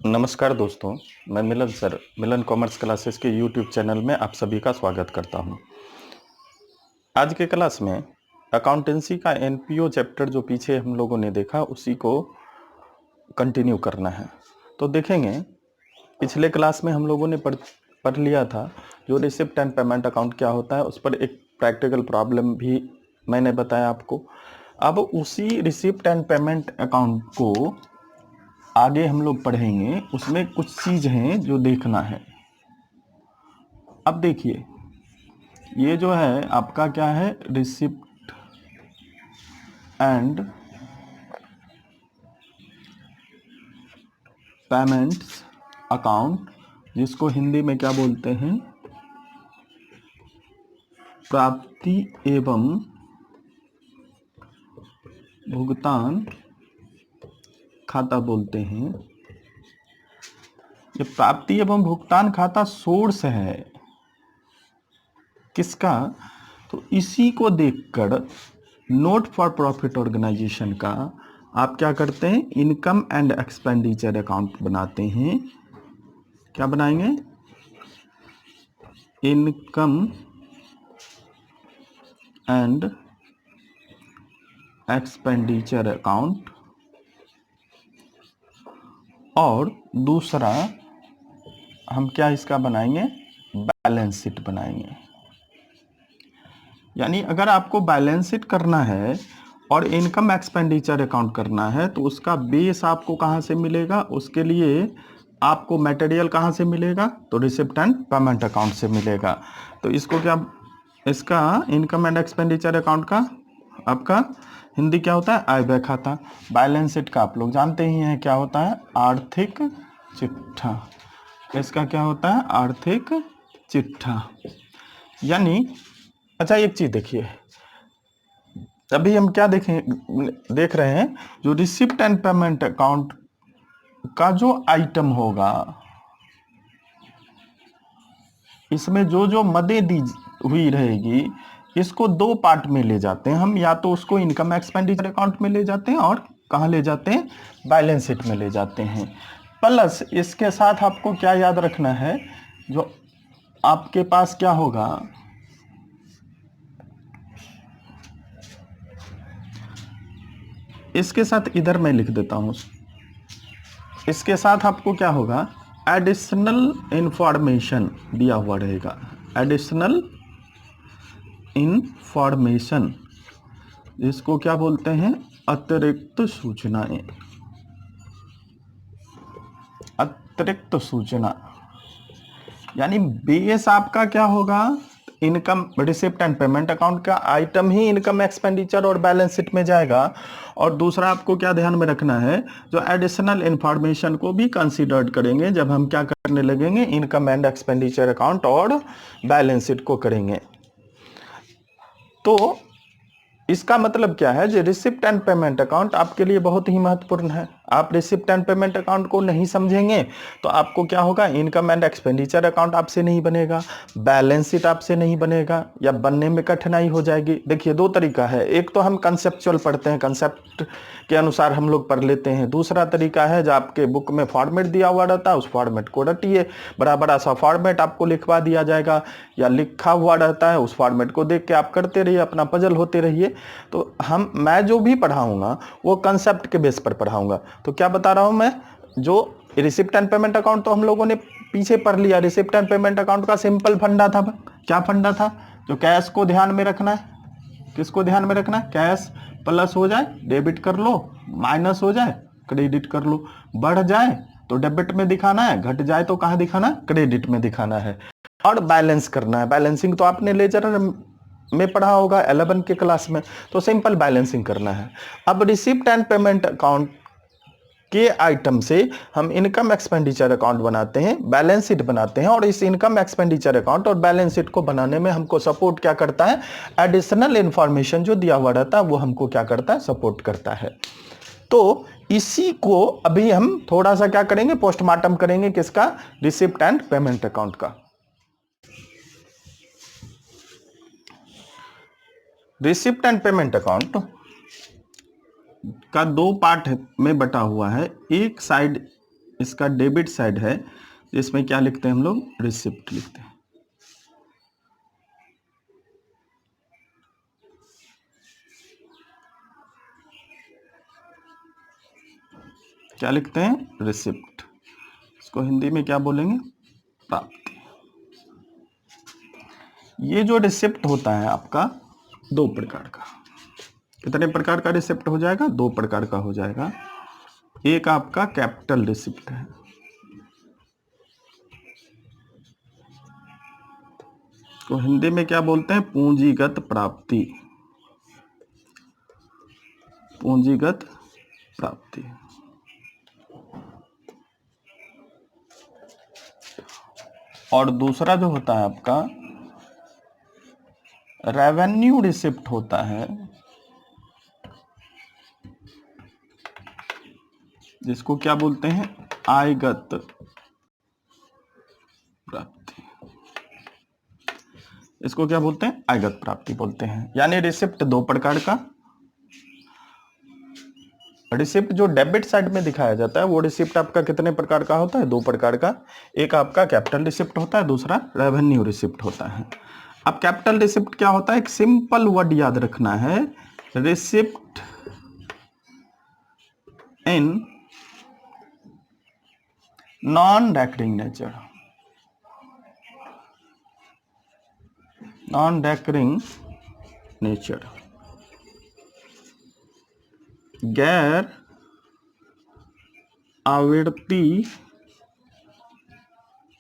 नमस्कार दोस्तों, मैं मिलन सर, मिलन कॉमर्स क्लासेस के यूट्यूब चैनल में आप सभी का स्वागत करता हूं। आज के क्लास में अकाउंटेंसी का एनपीओ चैप्टर जो पीछे हम लोगों ने देखा उसी को कंटिन्यू करना है। तो देखेंगे, पिछले क्लास में हम लोगों ने पढ़ लिया था जो रिसिप्ट एंड पेमेंट अकाउंट क्या होता है, उस पर एक प्रैक्टिकल प्रॉब्लम भी मैंने बताया आपको। अब उसी रिसिप्ट एंड पेमेंट अकाउंट को आगे हम लोग पढ़ेंगे, उसमें कुछ चीज़ हैं जो देखना है। अब देखिए, ये जो है आपका क्या है, रिसिप्ट एंड पेमेंट्स अकाउंट, जिसको हिंदी में क्या बोलते हैं, प्राप्ति एवं भुगतान खाता बोलते हैं। ये प्राप्ति एवं भुगतान खाता सोर्स है किसका, तो इसी को देखकर नोट फॉर प्रॉफिट ऑर्गेनाइजेशन का आप क्या करते हैं, इनकम एंड एक्सपेंडिचर अकाउंट बनाते हैं। क्या बनाएंगे, इनकम एंड एक्सपेंडिचर अकाउंट। और दूसरा हम क्या इसका बनाएंगे, बैलेंस शीट बनाएंगे। यानी अगर आपको बैलेंस शीट करना है और इनकम एक्सपेंडिचर अकाउंट करना है तो उसका बेस आपको कहाँ से मिलेगा, उसके लिए आपको मटेरियल कहाँ से मिलेगा, तो रिसिप्ट एंड पेमेंट अकाउंट से मिलेगा। तो इसको क्या, इसका इनकम एंड एक्सपेंडिचर अकाउंट का आपका हिंदी क्या होता है, आय व्यय खाता। बैलेंस शीट का आप लोग जानते ही हैं क्या होता है, आर्थिक चिट्ठा। इसका क्या होता है, आर्थिक चिट्ठा। यानी अच्छा एक चीज देखिए, अभी हम क्या देख रहे हैं, जो रिसिप्ट एंड पेमेंट अकाउंट का जो आइटम होगा, इसमें जो जो मदें दी हुई रहेगी, इसको दो पार्ट में ले जाते हैं हम। या तो उसको इनकम एक्सपेंडिचर अकाउंट में ले जाते हैं और कहाँ ले जाते हैं, बैलेंस शीट में ले जाते हैं। प्लस इसके साथ आपको क्या याद रखना है, जो आपके पास क्या होगा, इसके साथ इधर मैं लिख देता हूं, इसके साथ आपको क्या होगा, एडिशनल इंफॉर्मेशन दिया हुआ रहेगा। एडिशनल इंफॉर्मेशन, जिसको क्या बोलते हैं, अतिरिक्त सूचनाएं। अतिरिक्त सूचना यानी बेस आपका क्या होगा, income receipt and payment account का आइटम ही इनकम एक्सपेंडिचर और बैलेंस शीट में जाएगा। और दूसरा आपको क्या ध्यान में रखना है, जो एडिशनल इंफॉर्मेशन को भी कंसीडर्ड करेंगे जब हम क्या करने लगेंगे, इनकम एंड एक्सपेंडिचर अकाउंट और बैलेंस शीट को करेंगे। तो इसका मतलब क्या है, जो रिसिप्ट एंड पेमेंट अकाउंट आपके लिए बहुत ही महत्वपूर्ण है। आप रिसिप्ट एंड पेमेंट अकाउंट को नहीं समझेंगे तो आपको क्या होगा, इनकम एंड एक्सपेंडिचर अकाउंट आपसे नहीं बनेगा, बैलेंस शीट आपसे नहीं बनेगा, या बनने में कठिनाई हो जाएगी। देखिए दो तरीका है, एक तो हम कंसेप्चुअल पढ़ते हैं, कंसेप्ट के अनुसार हम लोग पढ़ लेते हैं। दूसरा तरीका है जो आपके बुक में फॉर्मेट दिया हुआ रहता है, उस फॉर्मेट को रटिए, बड़ा बड़ा सा फॉर्मेट आपको लिखवा दिया जाएगा या लिखा हुआ रहता है, उस फॉर्मेट को देख के आप करते रहिए, अपना पजल होते रहिए। तो मैं जो भी पढ़ाऊंगा वो कंसेप्ट के बेस पर पढ़ाऊंगा। तो क्या बता रहा हूं मैं, जो रिसिप्ट एंड पेमेंट अकाउंट तो हम लोगों ने पीछे पढ़ लिया। रिसिप्ट एंड पेमेंट अकाउंट का सिंपल फंडा था, क्या फंडा था, जो कैश को ध्यान में रखना है। किसको ध्यान में रखना है, कैश प्लस हो जाए डेबिट कर लो, माइनस हो जाए क्रेडिट कर लो, बढ़ जाए तो डेबिट में दिखाना है, घट जाए तो कहाँ दिखाना है, क्रेडिट में दिखाना है। और बैलेंस करना है, बैलेंसिंग तो आपने लेजर में पढ़ा होगा 11 के क्लास में, तो सिंपल बैलेंसिंग करना है। अब रिसिप्ट एंड पेमेंट अकाउंट के आइटम से हम इनकम एक्सपेंडिचर अकाउंट बनाते हैं, बैलेंस शीट बनाते हैं, और इस इनकम एक्सपेंडिचर अकाउंट और बैलेंस शीट को बनाने में हमको सपोर्ट क्या करता है, एडिशनल इंफॉर्मेशन जो दिया हुआ रहता है वो हमको क्या करता है, सपोर्ट करता है। तो इसी को अभी हम थोड़ा सा क्या करेंगे, पोस्टमार्टम करेंगे, किसका, रिसिप्ट एंड पेमेंट अकाउंट का। रिसिप्ट एंड पेमेंट अकाउंट का दो पार्ट में बटा हुआ है। एक साइड इसका डेबिट साइड है, इसमें क्या लिखते हैं हम लोग, रिसिप्ट लिखते हैं। क्या लिखते हैं, रिसिप्ट। इसको हिंदी में क्या बोलेंगे, प्राप्ति। ये जो रिसिप्ट होता है आपका 2 प्रकार का। कितने प्रकार का रिसिप्ट हो जाएगा, 2 प्रकार का हो जाएगा। एक आपका कैपिटल रिसिप्ट है, तो हिंदी में क्या बोलते हैं, पूंजीगत प्राप्ति। पूंजीगत प्राप्ति। और दूसरा जो होता है आपका रेवेन्यू रिसिप्ट होता है, जिसको क्या बोलते हैं, आयगत प्राप्ति। इसको क्या बोलते हैं, आयगत प्राप्ति बोलते हैं। यानी रिसिप्ट 2 प्रकार का। रिसिप्ट जो डेबिट साइड में दिखाया जाता है वो रिसिप्ट आपका कितने प्रकार का होता है, 2 प्रकार का। एक आपका कैपिटल रिसिप्ट होता है, दूसरा रेवेन्यू रिसिप्ट होता है। अब कैपिटल रिसिप्ट क्या होता है, एक सिंपल वर्ड याद रखना है, receipt in non recurring nature. Non recurring nature, गैर आवर्ती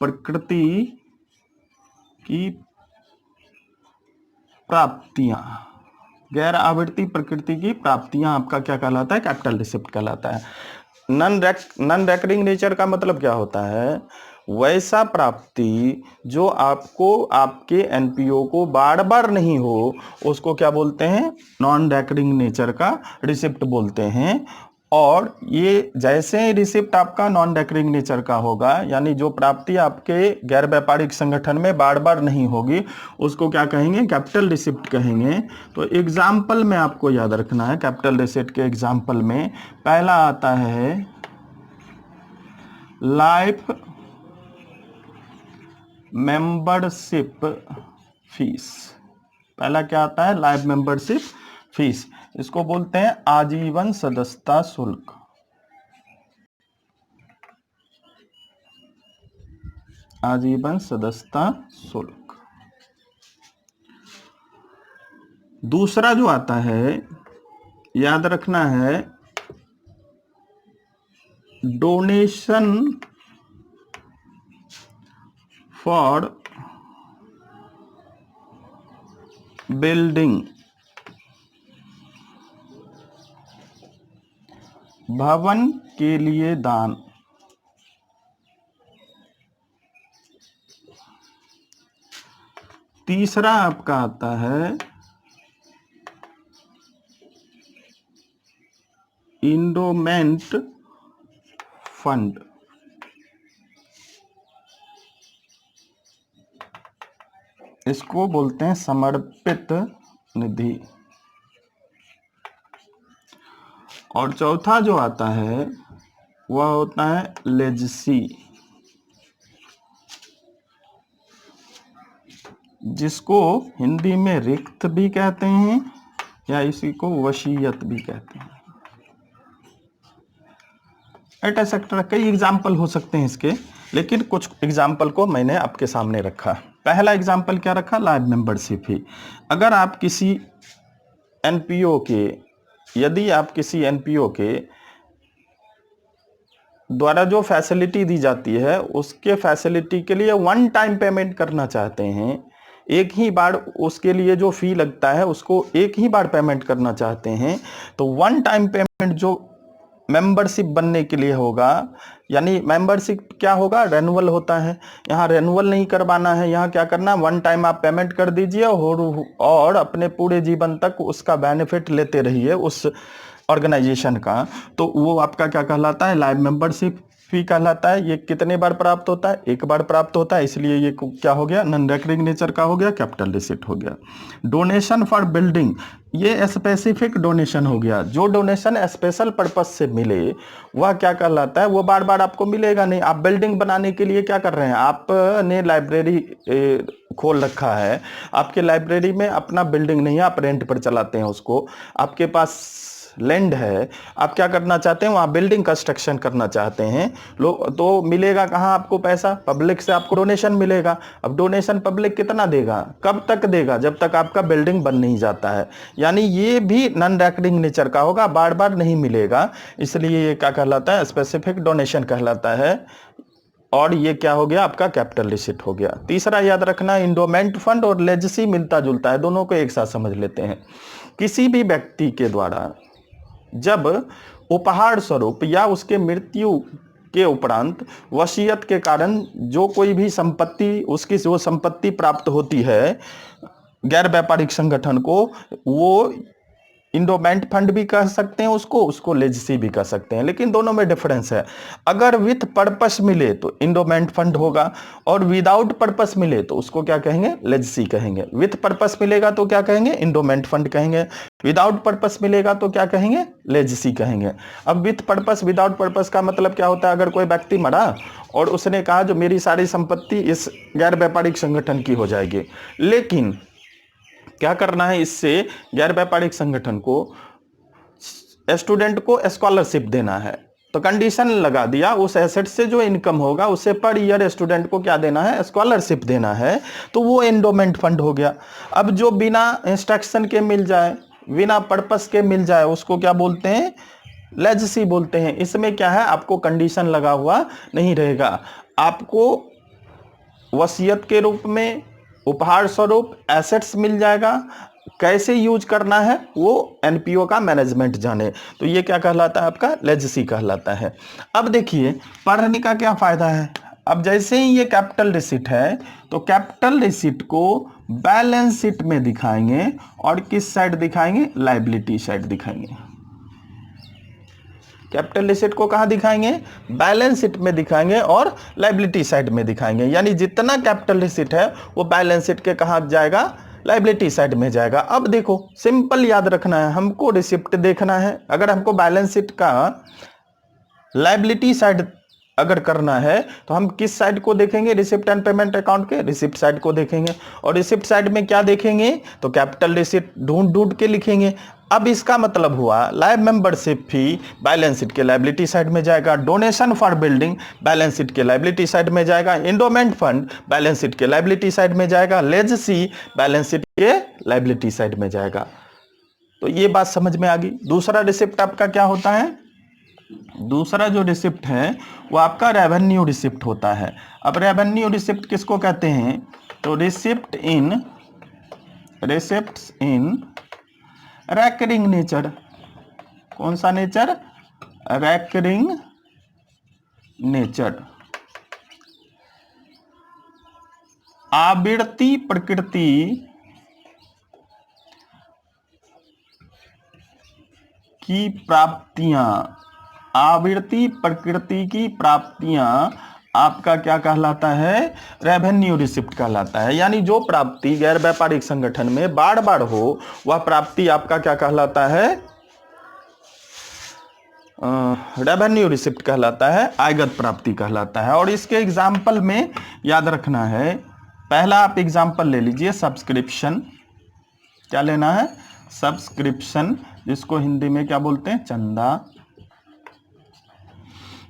प्रकृति की प्राप्तियां। गैर आवर्ती प्रकृति की प्राप्तियां आपका क्या कहलाता है, कैपिटल रिसिप्ट कहलाता है। नॉन रेकरिंग नेचर का मतलब क्या होता है, वैसा प्राप्ति जो आपको आपके एनपीओ को बार बार नहीं हो, उसको क्या बोलते हैं, नॉन रेकरिंग नेचर का रिसिप्ट बोलते हैं। और ये जैसे रिसिप्ट आपका नॉन रेकरिंग नेचर का होगा, यानी जो प्राप्ति आपके गैर व्यापारिक संगठन में बार बार नहीं होगी, उसको क्या कहेंगे, कैपिटल रिसिप्ट कहेंगे। तो एग्जाम्पल में आपको याद रखना है, कैपिटल रिसिप्ट के एग्जाम्पल में पहला आता है लाइफ मेंबरशिप फीस। पहला क्या आता है, लाइफ मेंबरशिप फीस। इसको बोलते हैं आजीवन सदस्यता शुल्क। आजीवन सदस्यता शुल्क। दूसरा जो आता है, याद रखना है, डोनेशन फॉर बिल्डिंग। भवन के लिए दान। तीसरा आपका आता है इंडोमेंट फंड। इसको बोलते हैं समर्पित निधि। और चौथा जो आता है वह होता है लेजेसी, जिसको हिंदी में रिक्त भी कहते हैं या इसी को वसीयत भी कहते हैं। एटसेट्रा कई एग्जाम्पल हो सकते हैं इसके, लेकिन कुछ एग्जाम्पल को मैंने आपके सामने रखा। पहला एग्जाम्पल क्या रखा, लाइफ मेंबरशिप ही। अगर आप किसी एनपीओ के, यदि आप किसी एनपीओ के द्वारा जो फैसिलिटी दी जाती है, उसके फैसिलिटी के लिए वन टाइम पेमेंट करना चाहते हैं, एक ही बार उसके लिए जो फी लगता है उसको एक ही बार पेमेंट करना चाहते हैं, तो वन टाइम पेमेंट जो मेंबरशिप बनने के लिए होगा, यानी मेंबरशिप क्या होगा, रेनुअल होता है। यहाँ रेनुअल नहीं करवाना है, यहाँ क्या करना है, वन टाइम आप पेमेंट कर दीजिए और अपने पूरे जीवन तक उसका बेनिफिट लेते रहिए उस ऑर्गेनाइजेशन का। तो वो आपका क्या कहलाता है, लाइफ मेंबरशिप फी कहलाता है। ये कितने बार प्राप्त होता है? एक बार प्राप्त होता है, इसलिए ये क्या हो गया? नॉन रेकरिंग नेचर का हो गया, कैपिटल रिसिट हो गया। डोनेशन फॉर बिल्डिंग, ये स्पेसिफिक डोनेशन हो गया। जो डोनेशन स्पेशल पर्पस से मिले वह क्या कहलाता है? वो बार बार आपको मिलेगा नहीं। आप बिल्डिंग बनाने के लिए क्या कर रहे हैं? आपने लाइब्रेरी खोल रखा है, आपके लाइब्रेरी में अपना बिल्डिंग नहीं है, आप रेंट पर चलाते हैं उसको, आपके पास लैंड है, आप क्या करना चाहते हैं? वहाँ बिल्डिंग कंस्ट्रक्शन करना चाहते हैं, लोग तो मिलेगा कहाँ आपको पैसा? पब्लिक से आपको डोनेशन मिलेगा। अब डोनेशन पब्लिक कितना देगा? कब तक देगा? जब तक आपका बिल्डिंग बन नहीं जाता है। यानी ये भी नॉन रेकरिंग नेचर का होगा, बार बार नहीं मिलेगा, इसलिए ये क्या कहलाता है? स्पेसिफिक डोनेशन कहलाता है। और ये क्या हो गया? आपका कैपिटल रिसिट हो गया। तीसरा याद रखना, इंडोमेंट फंड और लेजेसी मिलता जुलता है, दोनों को एक साथ समझ लेते हैं। किसी भी व्यक्ति के द्वारा जब उपहार स्वरूप या उसके मृत्यु के उपरांत वसीयत के कारण जो कोई भी संपत्ति, उसकी जो संपत्ति प्राप्त होती है गैर व्यापारिक संगठन को, वो इंडोमेंट फंड भी कह सकते हैं उसको लेजेसी भी कह सकते हैं, लेकिन दोनों में डिफरेंस है। अगर विथ पर्पस मिले तो इंडोमेंट फंड होगा, और विदाउट पर्पस मिले तो उसको क्या कहेंगे? लेजेसी कहेंगे। विथ पर्पस मिलेगा तो क्या कहेंगे? इंडोमेंट फंड कहेंगे। विदाउट पर्पस मिलेगा तो क्या कहेंगे? लेजेसी कहेंगे। अब विथ पर्पस विदाउट पर्पस का मतलब क्या होता है? अगर कोई व्यक्ति मरा और उसने कहा जो मेरी सारी संपत्ति इस गैर व्यापारिक संगठन की हो जाएगी, लेकिन क्या करना है? इससे गैर व्यापारिक संगठन को स्टूडेंट को स्कॉलरशिप देना है, तो कंडीशन लगा दिया उस एसेट से जो इनकम होगा उससे पर ईयर स्टूडेंट को क्या देना है? स्कॉलरशिप देना है, तो वो एंडोमेंट फंड हो गया। अब जो बिना इंस्ट्रक्शन के मिल जाए, बिना पर्पस के मिल जाए, उसको क्या बोलते हैं? लेजेसी बोलते हैं। इसमें क्या है? आपको कंडीशन लगा हुआ नहीं रहेगा, आपको वसीयत के रूप में, उपहार स्वरूप एसेट्स मिल जाएगा। कैसे यूज करना है वो एनपीओ का मैनेजमेंट जाने, तो ये क्या कहलाता है? आपका लेजेसी कहलाता है। अब देखिए पढ़ने का क्या फायदा है। अब जैसे ही ये कैपिटल रिसिट है, तो कैपिटल रिसिट को बैलेंस शीट में दिखाएंगे, और किस साइड दिखाएंगे? लायबिलिटी साइड दिखाएंगे। कैपिटल रिसिट को कहां दिखाएंगे? बैलेंस शीट में दिखाएंगे और लायबिलिटी साइड में दिखाएंगे। यानी जितना कैपिटल रिसिट है वो बैलेंस शीट के कहां जाएगा? लायबिलिटी साइड में जाएगा। अब देखो सिंपल याद रखना है, हमको रिसिप्ट देखना है। अगर हमको बैलेंस शीट का लायबिलिटी साइड अगर करना है तो हम किस साइड को देखेंगे? रिसिप्ट एंड पेमेंट अकाउंट के रिसिप्ट साइड को देखेंगे। और रिसिप्ट साइड में क्या देखेंगे? तो कैपिटल रिसिट ढूंढ ढूंढ के लिखेंगे। अब इसका मतलब हुआ live membership fee balance sheet के लायबिलिटी साइड में जाएगा, donation for building balance sheet के लायबिलिटी साइड में जाएगा, एंडोमेंट फंड बैलेंस शीट के लायबिलिटी साइड में जाएगा, लेजेसी बैलेंस शीट के लायबिलिटी साइड में जाएगा। तो ये बात समझ में आ गई। दूसरा रिसिप्ट आपका क्या होता है? दूसरा जो रिसिप्ट है वो आपका रेवेन्यू रिसिप्ट होता है। अब रेवेन्यू रिसिप्ट किसको कहते हैं? तो रिसिप्ट्स इन रेकरिंग नेचर। कौन सा नेचर? Recurring nature. आवर्ती प्रकृति की प्राप्तियां, आवर्ती प्रकृति की प्राप्तियां आपका क्या कहलाता है? रेवेन्यू रिसिप्ट कहलाता है। यानी जो प्राप्ति गैर व्यापारिक संगठन में बार बार हो वह प्राप्ति आपका क्या कहलाता है? रेवेन्यू रिसिप्ट कहलाता है, आयगत प्राप्ति कहलाता है। और इसके एग्जाम्पल में याद रखना है, पहला आप एग्जाम्पल ले लीजिए सब्सक्रिप्शन। क्या लेना है? सब्सक्रिप्शन, जिसको हिंदी में क्या बोलते हैं? चंदा।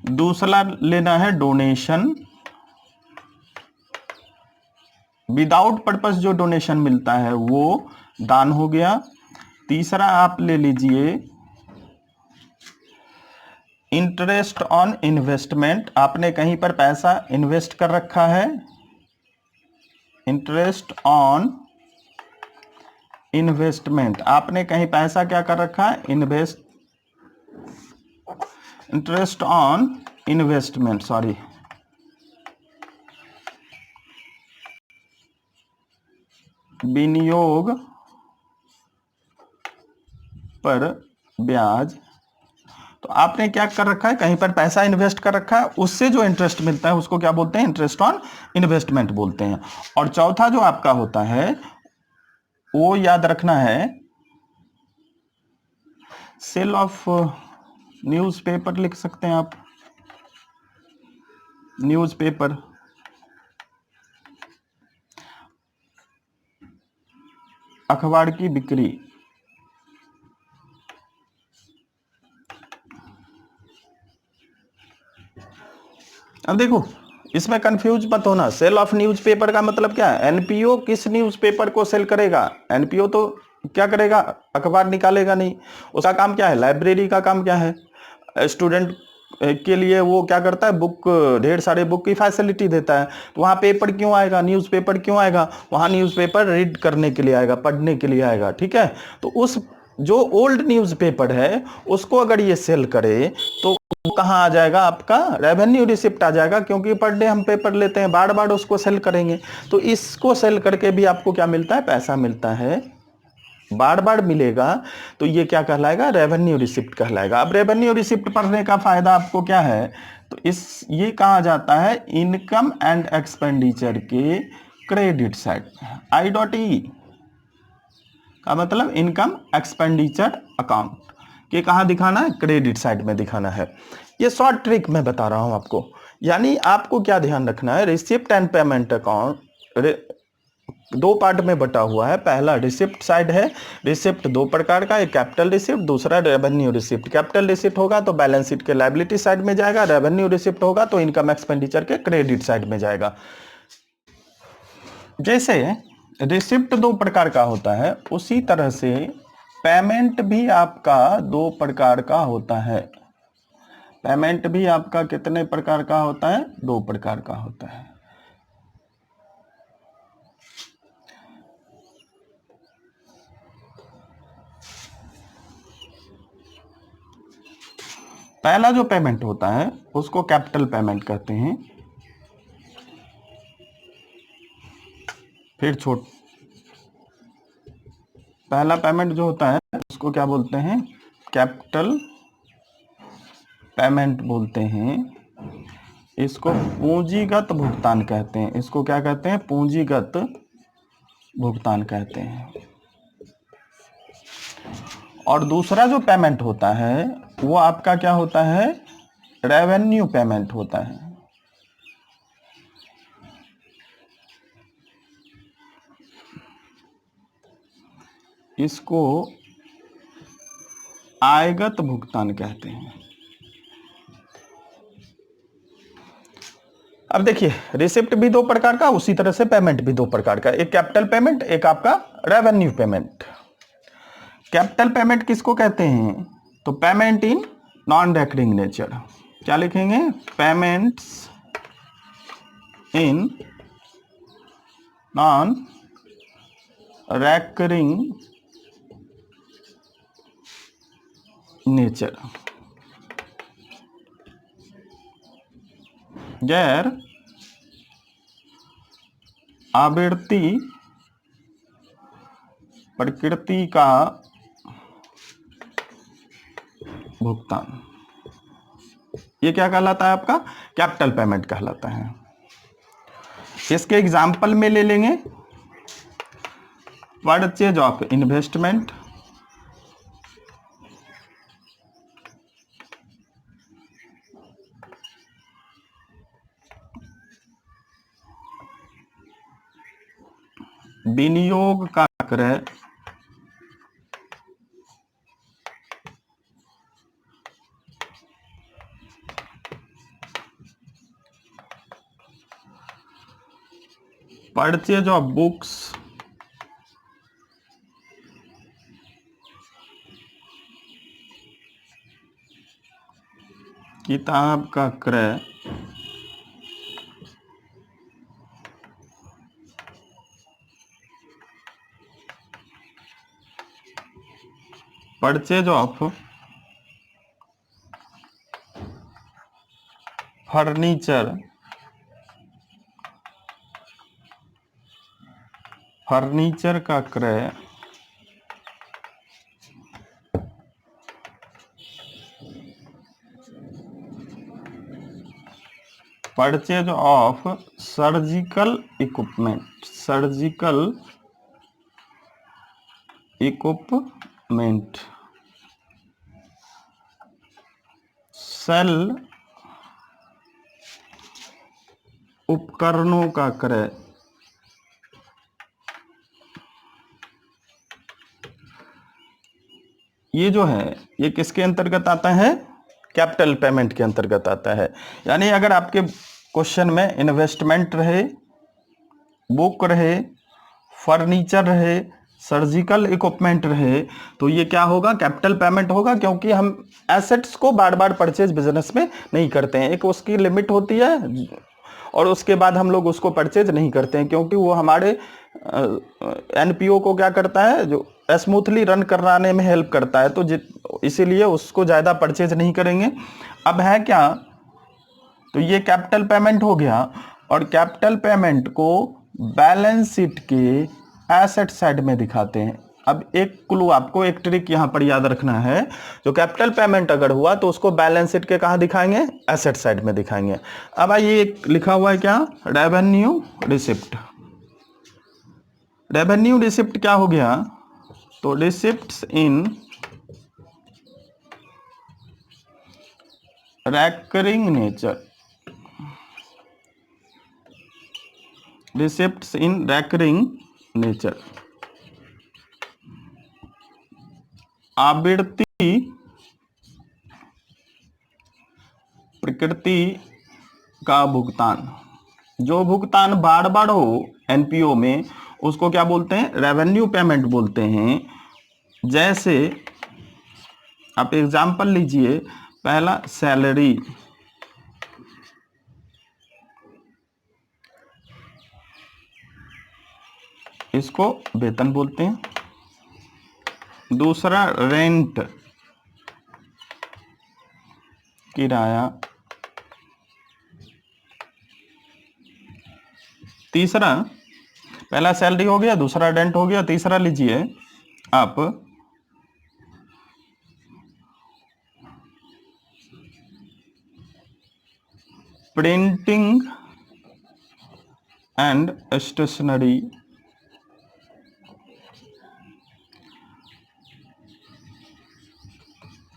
दूसरा लेना है डोनेशन, विदाउट पर्पस जो डोनेशन मिलता है वो दान हो गया। तीसरा आप ले लीजिए इंटरेस्ट ऑन इन्वेस्टमेंट, आपने कहीं पर पैसा इन्वेस्ट कर रखा है, इंटरेस्ट ऑन इन्वेस्टमेंट, आपने कहीं पैसा क्या कर रखा है? Invest, interest on investment, sorry, विनियोग पर ब्याज तो आपने क्या कर रखा है, कहीं पर पैसा इन्वेस्ट कर रखा है, उससे जो इंटरेस्ट मिलता है उसको क्या बोलते हैं, इंटरेस्ट ऑन इन्वेस्टमेंट बोलते हैं। और चौथा जो आपका होता है वो याद रखना है, सेल ऑफ न्यूज़पेपर लिख सकते हैं आप, न्यूज़पेपर, अखबार की बिक्री। अब देखो इसमें कंफ्यूज मत होना, सेल ऑफ न्यूज़पेपर का मतलब क्या है, एनपीओ किस न्यूज़पेपर को सेल करेगा, एनपीओ तो क्या करेगा, अखबार निकालेगा नहीं, उसका काम क्या है, लाइब्रेरी का काम क्या है, स्टूडेंट के लिए वो क्या करता है, बुक, ढेर सारे बुक की फैसिलिटी देता है। तो वहाँ पेपर क्यों आएगा, न्यूज़पेपर क्यों आएगा, वहाँ न्यूज़पेपर रीड करने के लिए आएगा, पढ़ने के लिए आएगा, ठीक है। तो उस जो ओल्ड न्यूज़पेपर है उसको अगर ये सेल करे तो वो कहाँ आ जाएगा, आपका रेवेन्यू रिसिप्ट आ जाएगा, क्योंकि पर डे हम पेपर लेते हैं, बार बार उसको सेल करेंगे। तो इसको सेल करके भी आपको क्या मिलता है, पैसा मिलता है, बार बार मिलेगा। तो ये क्या कहलाएगा, रेवेन्यू रिसिप्ट कहलाएगा। अब रेवेन्यू रिसिप्ट पढ़ने का फायदा आपको क्या है, तो ये कहा जाता है इनकम एंड एक्सपेंडिचर के क्रेडिट साइड। I.E का मतलब इनकम एक्सपेंडिचर अकाउंट के कहाँ दिखाना है, क्रेडिट साइड में दिखाना है। ये शॉर्ट ट्रिक मैं बता रहा हूं आपको, यानी आपको क्या ध्यान रखना है, रिसिप्ट एंड पेमेंट अकाउंट दो पार्ट में बटा हुआ है। पहला रिसिप्ट साइड है, रिसिप्ट दो प्रकार का, एक कैपिटल रिसिप्ट, दूसरा रेवेन्यू रिसिप्ट। कैपिटल रिसिप्ट होगा तो बैलेंस शीट के लायबिलिटी साइड में जाएगा, रेवेन्यू रिसिप्ट होगा तो इनकम एक्सपेंडिचर के क्रेडिट साइड में जाएगा। जैसे रिसिप्ट दो प्रकार का होता है, उसी तरह से पेमेंट भी आपका दो प्रकार का होता है। पेमेंट भी आपका कितने प्रकार का होता है, दो प्रकार का होता है। पहला जो पेमेंट होता है उसको कैपिटल पेमेंट कहते हैं। फिर पहला पेमेंट जो होता है उसको क्या बोलते हैं, कैपिटल पेमेंट बोलते हैं। इसको पूंजीगत भुगतान कहते हैं, इसको क्या कहते हैं, पूंजीगत भुगतान कहते हैं। और दूसरा जो पेमेंट होता है वो आपका क्या होता है, रेवेन्यू पेमेंट होता है। इसको आयगत भुगतान कहते हैं। अब देखिए रिसिप्ट भी दो प्रकार का, उसी तरह से पेमेंट भी दो प्रकार का, एक कैपिटल पेमेंट, एक आपका रेवेन्यू पेमेंट। कैपिटल पेमेंट किसको कहते हैं, तो payment in non recurring nature. क्या लिखेंगे, payments in non recurring nature, गैर आवृत्ति प्रकृति का भुगतान। ये क्या कहलाता है, आपका कैपिटल पेमेंट कहलाता है। इसके एग्जाम्पल में ले लेंगे, परचेज ऑफ इन्वेस्टमेंट, विनियोग का क्रय, परचेज ऑफ बुक्स, किताब का क्रय, परचेज ऑफ फर्नीचर, फर्नीचर का क्रय, परचेज ऑफ सर्जिकल इक्विपमेंट सेल उपकरणों का क्रय ये जो है ये किसके अंतर्गत आता है? कैपिटल पेमेंट के अंतर्गत आता है। यानी अगर आपके क्वेश्चन में इन्वेस्टमेंट रहे, बुक रहे, फर्नीचर रहे, सर्जिकल इक्विपमेंट रहे, तो ये क्या होगा? कैपिटल पेमेंट होगा, क्योंकि हम एसेट्स को बार बार परचेज बिजनेस में नहीं करते हैं। एक उसकी लिमिट होती है और उसके बाद हम लोग उसको परचेज नहीं करते हैं, क्योंकि वो हमारे एनपीओ को क्या करता है, जो स्मूथली रन कराने में हेल्प करता है, तो इसीलिए उसको ज़्यादा परचेज नहीं करेंगे। अब है क्या? तो ये कैपिटल पेमेंट हो गया, और कैपिटल पेमेंट को बैलेंस शीट के एसेट साइड में दिखाते हैं। अब एक क्लू आपको, एक ट्रिक यहाँ पर याद रखना है, जो कैपिटल पेमेंट अगर हुआ तो उसको बैलेंस शीट के कहाँ दिखाएंगे? एसेट साइड में दिखाएंगे। अब आइए, एक लिखा हुआ है क्या? Revenue receipt. रेवेन्यू रिसिप्ट क्या हो गया? तो रिसिप्ट्स इन रेकरिंग नेचर, रिसिप्ट्स इन रेकरिंग नेचर, आवर्ती प्रकृति का भुगतान। जो भुगतान बार बार हो एनपीओ में उसको क्या बोलते हैं? रेवेन्यू पेमेंट बोलते हैं। जैसे आप एग्जाम्पल लीजिए, पहला सैलरी, इसको वेतन बोलते हैं। दूसरा रेंट, किराया। तीसरा, पहला सैलरी हो गया, दूसरा रेंट हो गया, तीसरा लीजिए आप प्रिंटिंग एंड स्टेशनरी,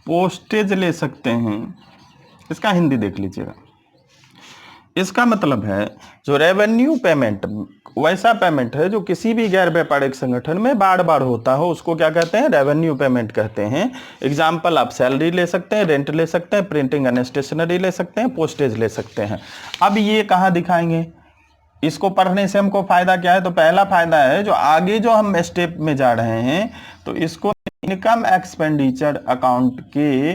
पोस्टेज ले सकते हैं। इसका हिंदी देख लीजिएगा। इसका मतलब है जो रेवेन्यू पेमेंट वैसा पेमेंट है जो किसी भी गैर व्यापारिक संगठन में बार बार होता हो, उसको क्या कहते हैं? रेवेन्यू पेमेंट कहते हैं। एग्जाम्पल आप सैलरी ले सकते हैं, रेंट ले सकते हैं, प्रिंटिंग एंड स्टेशनरी ले सकते हैं, पोस्टेज ले सकते हैं। अब ये कहाँ दिखाएंगे? इसको पढ़ने से हमको फायदा क्या है? तो पहला फायदा है, जो आगे जो हम स्टेप में जा रहे हैं, तो इसको इनकम एक्सपेंडिचर अकाउंट के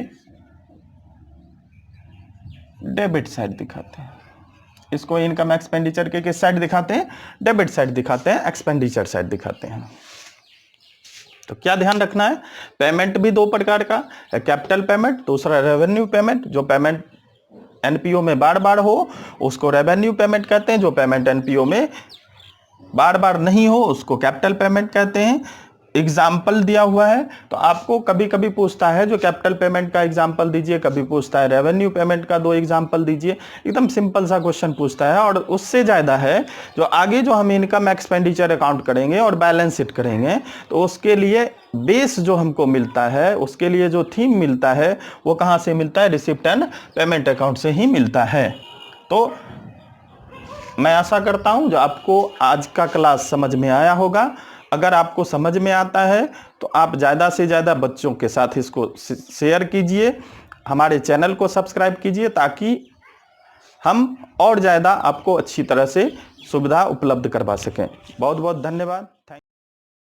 डेबिट साइड दिखाते हैं। इसको इनकम एक्सपेंडिचर के किस साइड दिखाते हैं? डेबिट साइड दिखाते हैं, एक्सपेंडिचर साइड दिखाते हैं। तो क्या ध्यान रखना है? पेमेंट भी दो प्रकार का है, कैपिटल पेमेंट, दूसरा रेवेन्यू पेमेंट। जो पेमेंट एनपीओ में बार बार हो उसको रेवेन्यू पेमेंट कहते हैं, जो पेमेंट एनपीओ में बार बार नहीं हो उसको कैपिटल पेमेंट कहते हैं। एग्जाम्पल दिया हुआ है, तो आपको कभी कभी पूछता है जो कैपिटल पेमेंट का एग्जाम्पल दीजिए, कभी पूछता है रेवेन्यू पेमेंट का 2 एग्जाम्पल दीजिए। एकदम सिंपल सा क्वेश्चन पूछता है। और उससे ज़्यादा है जो आगे जो हम इनकम एक्सपेंडिचर अकाउंट करेंगे और बैलेंस शीट करेंगे, तो उसके लिए बेस जो हमको मिलता है, उसके लिए जो थीम मिलता है, वो कहाँ से मिलता है? रिसिप्ट एंड पेमेंट अकाउंट से ही मिलता है। तो मैं आशा करता हूँ जो आपको आज का क्लास समझ में आया होगा। अगर आपको समझ में आता है तो आप ज़्यादा से ज़्यादा बच्चों के साथ इसको शेयर कीजिए, हमारे चैनल को सब्सक्राइब कीजिए, ताकि हम और ज़्यादा आपको अच्छी तरह से सुविधा उपलब्ध करवा सकें। बहुत बहुत धन्यवाद।